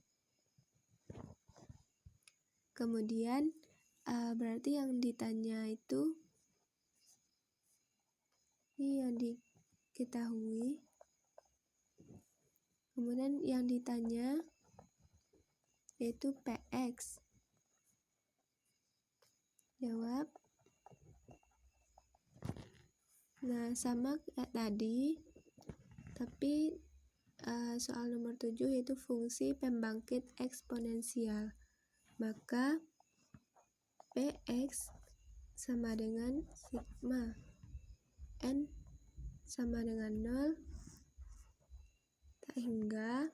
Kemudian berarti yang ditanya itu ini yang diketahui. Kemudian yang ditanya yaitu Px. Jawab. Nah, sama kayak tadi, tapi soal nomor 7 yaitu fungsi pembangkit eksponensial. Maka Px sama dengan sigma n sama dengan 0 tak hingga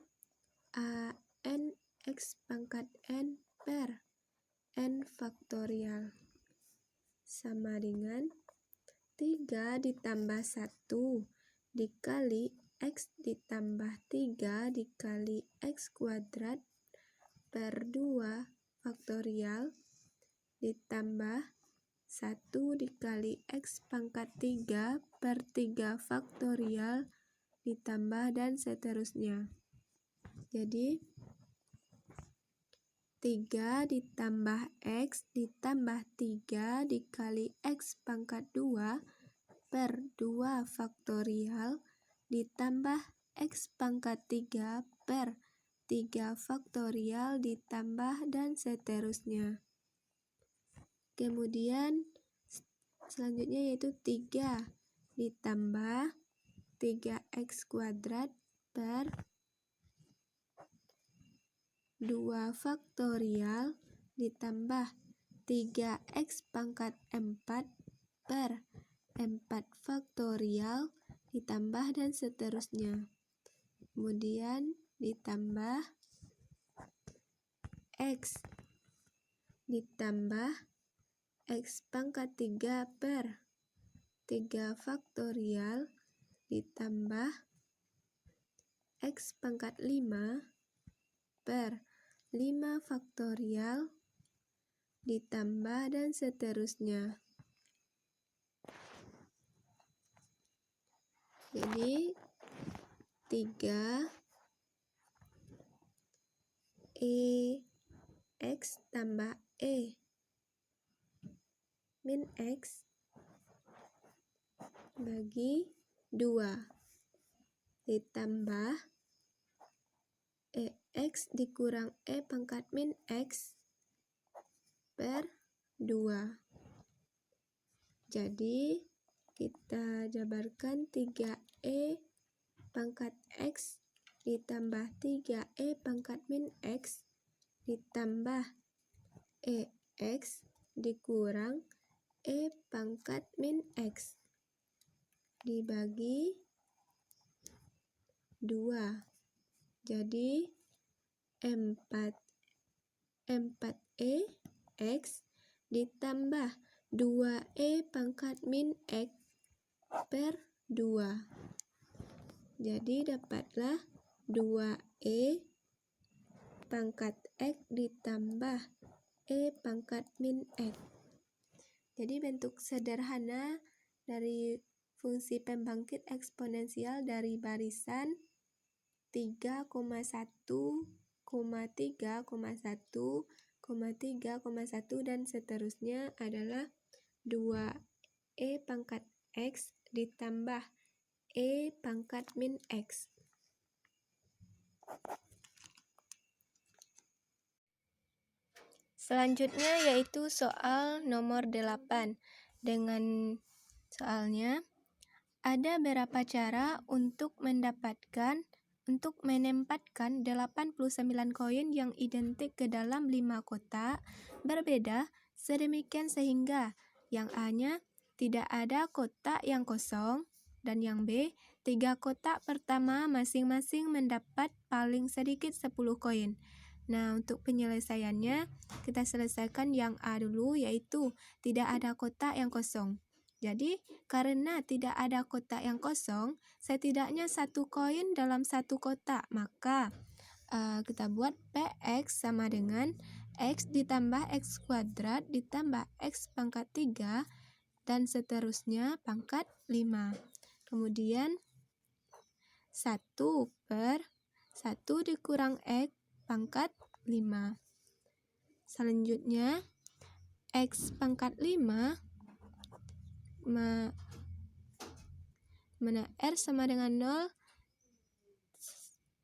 An x pangkat n per n faktorial sama dengan 3 ditambah 1 dikali x ditambah 3 dikali x kuadrat per 2 faktorial ditambah 1 dikali x pangkat 3 per 3 faktorial ditambah dan seterusnya. Jadi 3 ditambah X ditambah 3 dikali X pangkat 2 per 2 faktorial ditambah X pangkat 3 per 3 faktorial ditambah dan seterusnya. Kemudian selanjutnya yaitu 3 ditambah 3X kuadrat per 2 faktorial ditambah 3X pangkat 4 per 4 faktorial ditambah dan seterusnya. Kemudian ditambah X ditambah X pangkat 3 per 3 faktorial ditambah X pangkat 5 per 5 faktorial ditambah dan seterusnya. Jadi 3 X tambah min X bagi 2 ditambah X dikurang pangkat min X per 2. Jadi kita jabarkan 3E pangkat X ditambah 3E pangkat min X ditambah X dikurang E pangkat min X dibagi 2. Jadi 4E X ditambah 2E pangkat min X per 2. Jadi dapatlah 2E pangkat X ditambah E pangkat min X. Jadi bentuk sederhana dari fungsi pembangkit eksponensial dari barisan 3,1, 3,1, dan seterusnya adalah 2E pangkat X ditambah E pangkat min X. Selanjutnya yaitu soal nomor 8. Dengan soalnya, ada berapa cara untuk menempatkan 89 koin yang identik ke dalam 5 kotak berbeda sedemikian sehingga yang A-nya tidak ada kotak yang kosong dan yang B, 3 kotak pertama masing-masing mendapat paling sedikit 10 koin. Nah, untuk penyelesaiannya kita selesaikan yang A dulu, yaitu tidak ada kotak yang kosong. Jadi, karena tidak ada kotak yang kosong, setidaknya 1 koin dalam 1 kotak. Maka, kita buat PX sama dengan X ditambah X kuadrat ditambah X pangkat 3 dan seterusnya pangkat 5. Kemudian, 1 per 1 dikurang X pangkat 5. Selanjutnya, X pangkat 5 mana R sama dengan 0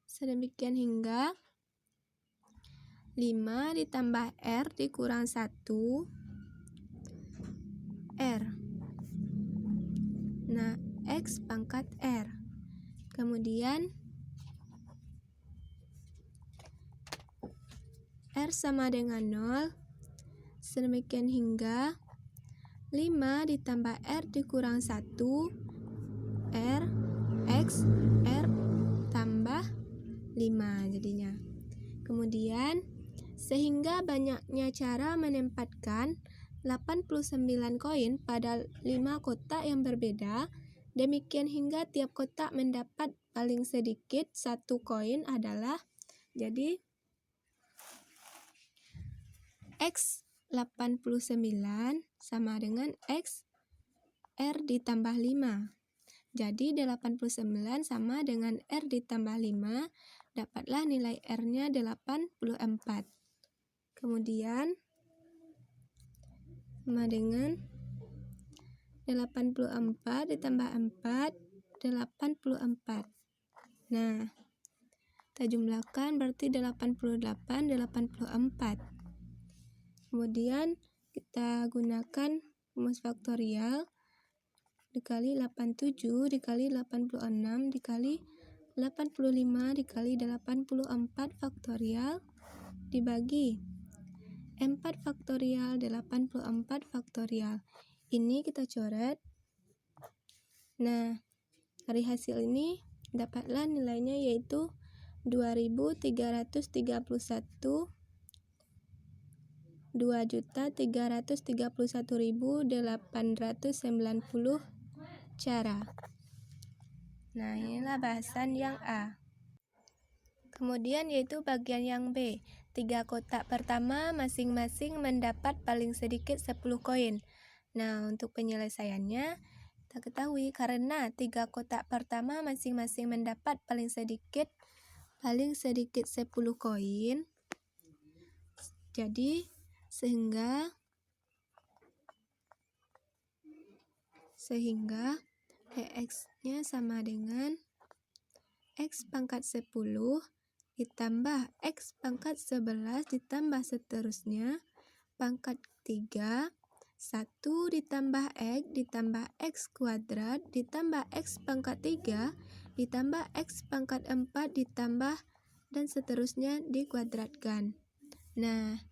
sedemikian hingga 5 ditambah R dikurang 1 R. Nah, X pangkat R. Kemudian R sama dengan 0 sedemikian hingga 5 ditambah R dikurang 1 R X R tambah 5 jadinya. Kemudian sehingga banyaknya cara menempatkan 89 koin pada 5 kotak yang berbeda, demikian hingga tiap kotak mendapat paling sedikit 1 koin adalah, jadi X 89 sama dengan X R ditambah 5. Jadi 89 sama dengan R ditambah 5, dapatlah nilai R-nya 84. Kemudian sama dengan 84 ditambah 4, 84. Nah, kita jumlahkan berarti 88, 84. Kemudian kita gunakan rumus faktorial dikali 87 dikali 86 dikali 85 dikali 84 faktorial dibagi 4 faktorial 84 faktorial. Ini kita coret. Nah, dari hasil ini dapatlah nilainya yaitu 2.331 2.331.890 cara. Nah, inilah bahasan yang A. Kemudian yaitu bagian yang B. 3 kotak pertama masing-masing mendapat paling sedikit 10 koin. Nah, untuk penyelesaiannya kita ketahui karena 3 kotak pertama masing-masing mendapat paling sedikit 10 koin. Jadi sehingga X-nya sama dengan X pangkat 10 ditambah X pangkat 11 ditambah seterusnya pangkat 3, 1 ditambah X ditambah X kuadrat ditambah X pangkat 3 ditambah X pangkat 4 ditambah dan seterusnya dikuadratkan. Nah,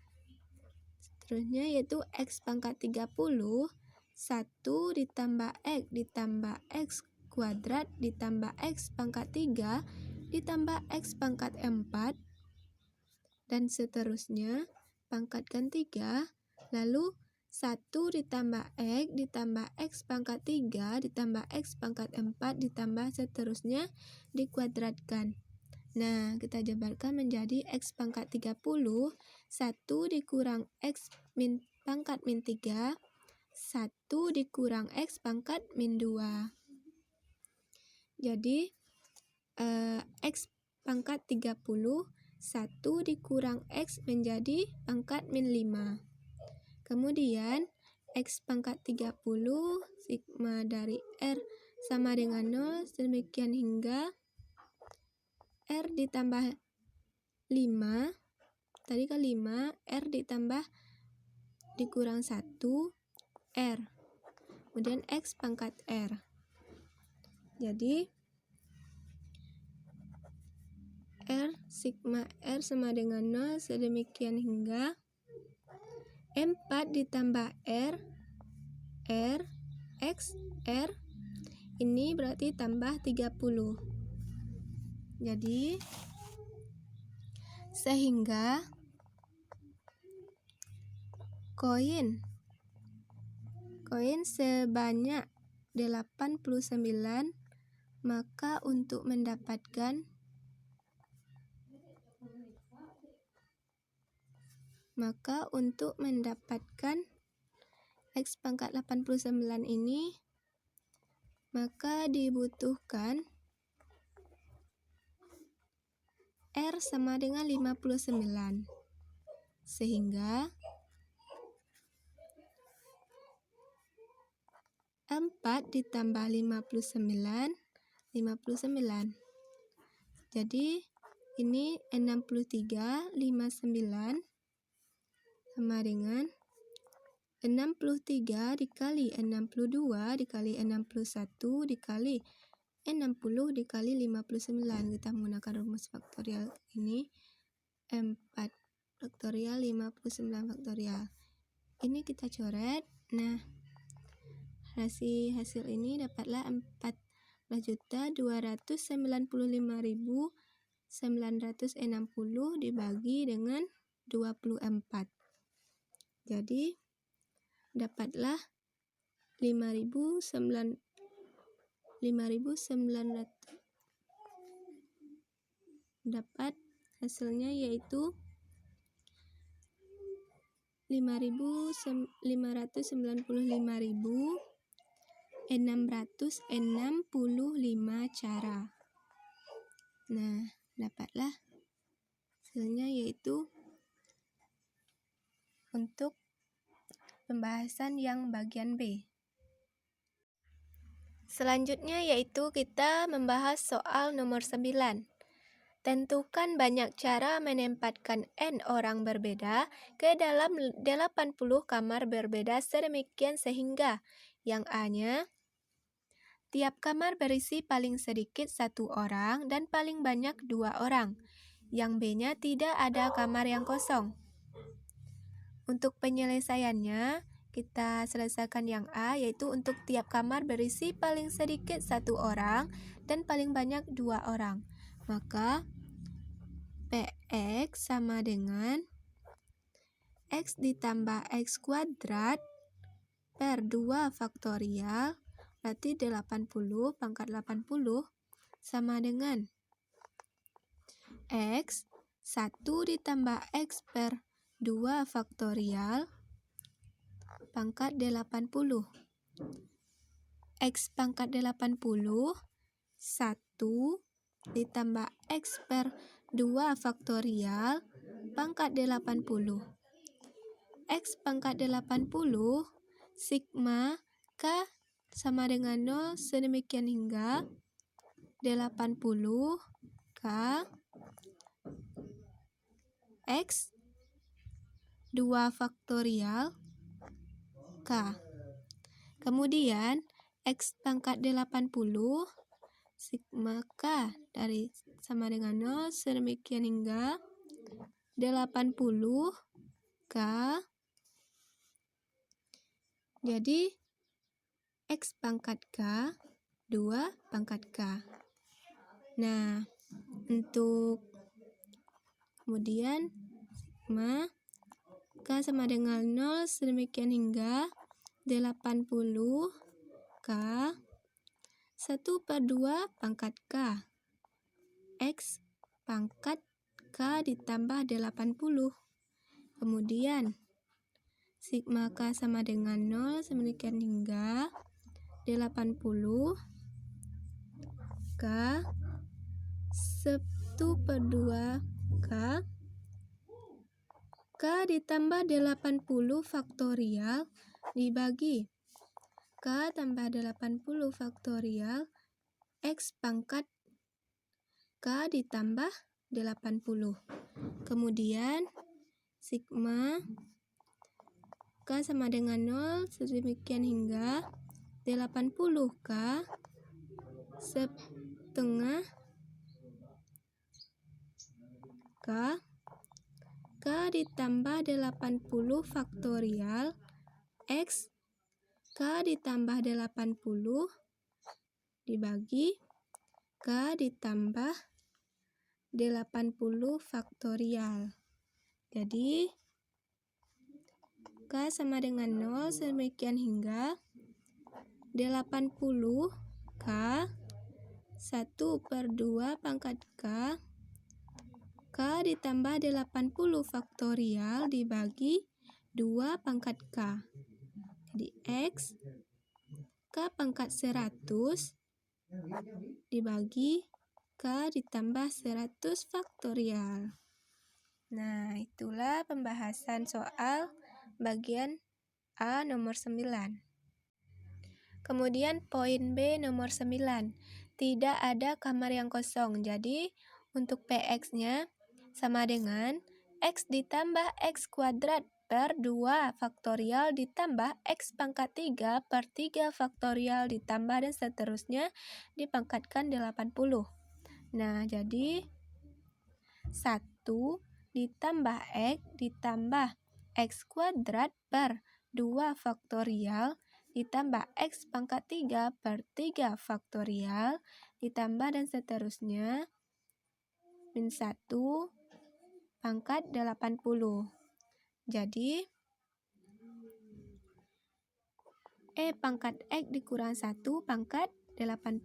seterusnya yaitu X pangkat 30, 1 ditambah X kuadrat ditambah X pangkat 3 ditambah X pangkat 4 dan seterusnya pangkatkan 3, lalu 1 ditambah X pangkat 3 ditambah X pangkat 4 ditambah seterusnya dikuadratkan. Nah, kita jabarkan menjadi X pangkat 30, 1 dikurang X pangkat min 3, 1 dikurang X pangkat min 2. Jadi, X pangkat 30, 1 dikurang X menjadi pangkat min 5. Kemudian, X pangkat 30, sigma dari R sama dengan 0, demikian hingga R ditambah 5, tadi kan 5, R ditambah dikurang 1, R. Kemudian X pangkat R. Jadi, R sigma R sama dengan 0, sedemikian hingga 4 ditambah R, X, R, ini berarti tambah 30. Jadi, sehingga koin sebanyak 89, maka untuk mendapatkan X pangkat 89 ini, maka dibutuhkan R sama dengan 59. Sehingga 4 ditambah 59, 59. Jadi, ini 63, 59 sama dengan 63 dikali 62 dikali 61 dikali 60 dikali 59. Kita menggunakan rumus faktorial ini 4 faktorial 59 faktorial. Ini kita coret. Nah, hasil ini dapatlah 14.295.960 dibagi dengan 24. Jadi dapatlah 5.900. Dapat hasilnya yaitu 5.695.665 cara. Nah, dapatlah hasilnya yaitu untuk pembahasan yang bagian B. Selanjutnya yaitu kita membahas soal nomor 9. Tentukan banyak cara menempatkan N orang berbeda ke dalam 80 kamar berbeda sedemikian sehingga yang A-nya, tiap kamar berisi paling sedikit 1 orang dan paling banyak 2 orang. Yang B-nya tidak ada kamar yang kosong. Untuk penyelesaiannya, kita selesaikan yang A, yaitu untuk tiap kamar berisi paling sedikit 1 orang dan paling banyak 2 orang. Maka PX sama dengan X ditambah X kuadrat per 2 faktorial, berarti 80 pangkat 80 sama dengan X 1 ditambah X per 2 faktorial pangkat 80. X pangkat 80 1 ditambah X per 2 faktorial pangkat 80. X pangkat 80 sigma K sama dengan 0 sedemikian hingga 80 K X 2 faktorial K. Kemudian X pangkat 80 sigma K dari sama dengan 0 sedemikian hingga 80 K. Jadi X pangkat K 2 pangkat K. Nah, untuk kemudian sigma K sama dengan 0 sedemikian hingga 80 K 1 per 2 pangkat K. X pangkat K ditambah 80. Kemudian sigma K sama dengan 0 sedemikian hingga 80 K 1 per 2 K K ditambah 80 faktorial dibagi K tambah 80 faktorial X pangkat K ditambah 80. Kemudian sigma K sama dengan 0 sedemikian hingga 80 K setengah K K ditambah 80 faktorial X K ditambah 80 dibagi K ditambah 80 faktorial. Jadi K sama dengan 0 sedemikian hingga 80 K 1 per 2 pangkat K K ditambah 80 faktorial dibagi 2 pangkat K. Jadi X K pangkat 100 dibagi K ditambah 100 faktorial. Nah, itulah pembahasan soal bagian A nomor 9. Kemudian poin B nomor 9. Tidak ada kamar yang kosong. Jadi untuk PX-nya sama dengan X ditambah X kuadrat per 2 faktorial ditambah X pangkat 3 per 3 faktorial ditambah dan seterusnya dipangkatkan 80. Nah, jadi 1 ditambah X ditambah X kuadrat per 2 faktorial ditambah X pangkat 3 per 3 faktorial ditambah dan seterusnya min 1 pangkat 80. Jadi E pangkat X dikurang 1 pangkat 80.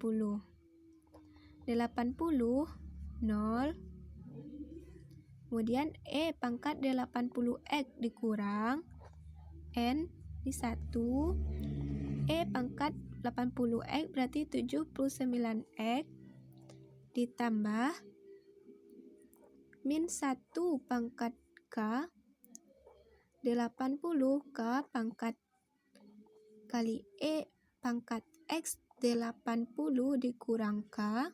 80 0. Kemudian E pangkat 80X dikurang N di 1. E pangkat 80X berarti 79X ditambah min 1 pangkat K 80 K pangkat kali E pangkat X 80 dikurang K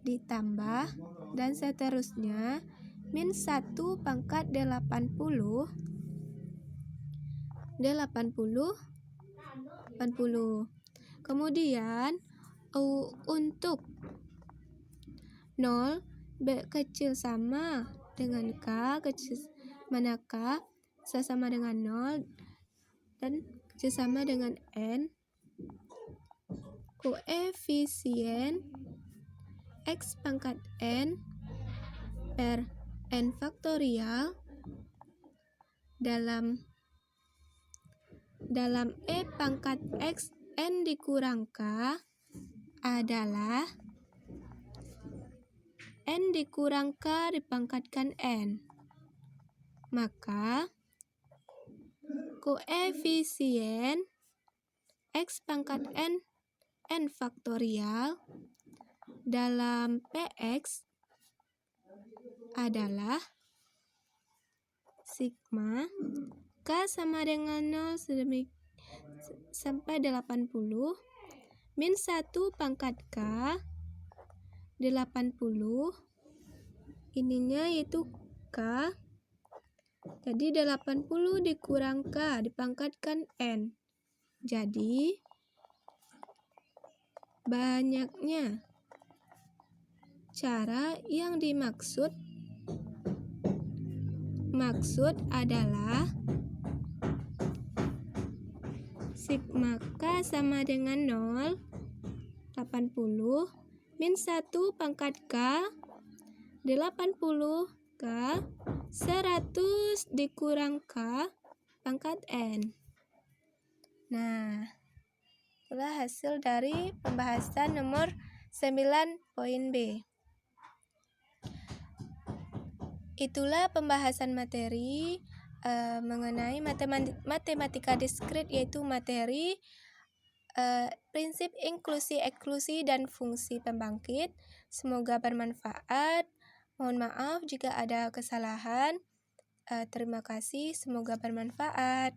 ditambah dan seterusnya min 1 pangkat 80 kemudian untuk 0 kecil sama dengan K, kecil mana K sama dengan 0 dan kecil sama dengan N, koefisien X pangkat N per N faktorial dalam E pangkat X N dikurang K adalah N dikurang K dipangkatkan N. Maka koefisien X pangkat N faktorial dalam PX adalah sigma K sama dengan 0 sampai 80 min 1 pangkat K 80 ininya yaitu K, jadi 80 dikurang K dipangkatkan N, jadi banyaknya cara yang dimaksud adalah sigma K sama dengan 0, 80, min 1 pangkat K, 80 K, 100 dikurang K pangkat N. Nah, itulah hasil dari pembahasan nomor 9.B. Itulah pembahasan materi mengenai matematika diskrit, yaitu materi prinsip inklusi, eksklusi, dan fungsi pembangkit. Semoga bermanfaat. Mohon maaf jika ada kesalahan. Terima kasih, semoga bermanfaat.